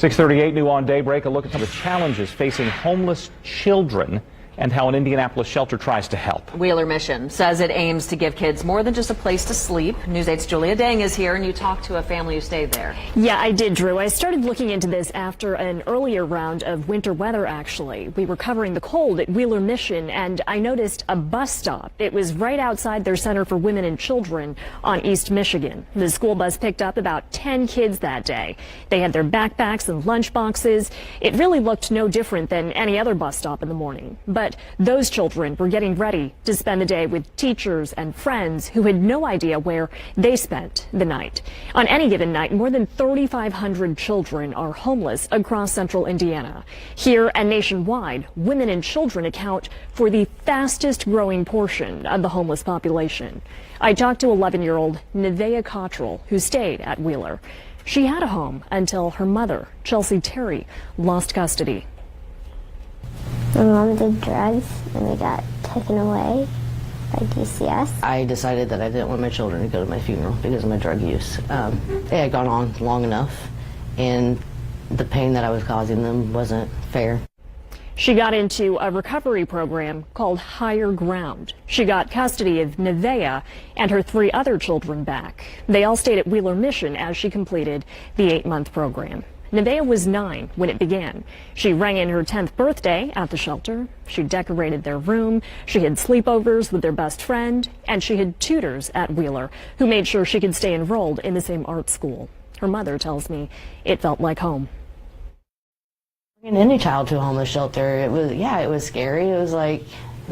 6:38 new on Daybreak. A look at some of the challenges facing homeless children and how an Indianapolis shelter tries to help. Wheeler Mission says it aims to give kids more than just a place to sleep. News 8's Julia Dang is here, and you talked to a family who stayed there. Yeah, I did, Drew. I started looking into this after an earlier round of winter weather, actually. We were covering the cold at Wheeler Mission, and I noticed a bus stop. It was right outside their Center for Women and Children on East Michigan. The school bus picked up about 10 kids that day. They had their backpacks and lunch boxes. It really looked no different than any other bus stop in the morning. But those children were getting ready to spend the day with teachers and friends who had no idea where they spent the night. On any given night, more than 3,500 children are homeless across central Indiana. Here and nationwide, women and children account for the fastest growing portion of the homeless population. I talked to 11-year-old Nevaeh Cottrell, who stayed at Wheeler. She had a home until her mother, Chelsea Terry, lost custody. My mom did drugs and we got taken away by DCS. I decided that I didn't want my children to go to my funeral because of my drug use. It had gone on long enough, and the pain that I was causing them wasn't fair. She got into a recovery program called Higher Ground. She got custody of Nevaeh and her 3 other children back. They all stayed at Wheeler Mission as she completed the 8-month program. Nevaeh was 9 when it began. She rang in her 10th birthday at the shelter. She decorated their room. She had sleepovers with their best friend, and she had tutors at Wheeler who made sure she could stay enrolled in the same art school. Her mother tells me it felt like home. Bringing any child to a homeless shelter, it was scary. It was like,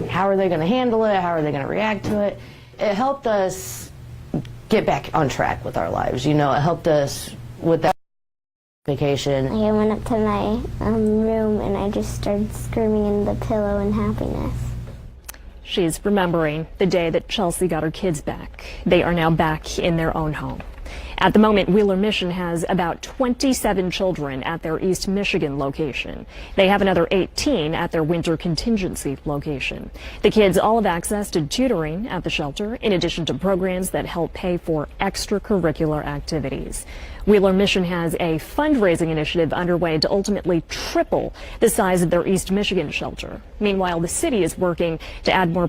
how are they going to handle it? How are they going to react to it? It helped us get back on track with our lives. You know, it helped us with that vacation. I went up to my room and I just started screaming in the pillow in happiness. She's remembering the day that Chelsea got her kids back. They are now back in their own home. At the moment, Wheeler Mission has about 27 children at their East Michigan location. They have another 18 at their winter contingency location. The kids all have access to tutoring at the shelter, in addition to programs that help pay for extracurricular activities. Wheeler Mission has a fundraising initiative underway to ultimately triple the size of their East Michigan shelter. Meanwhile, the city is working to add more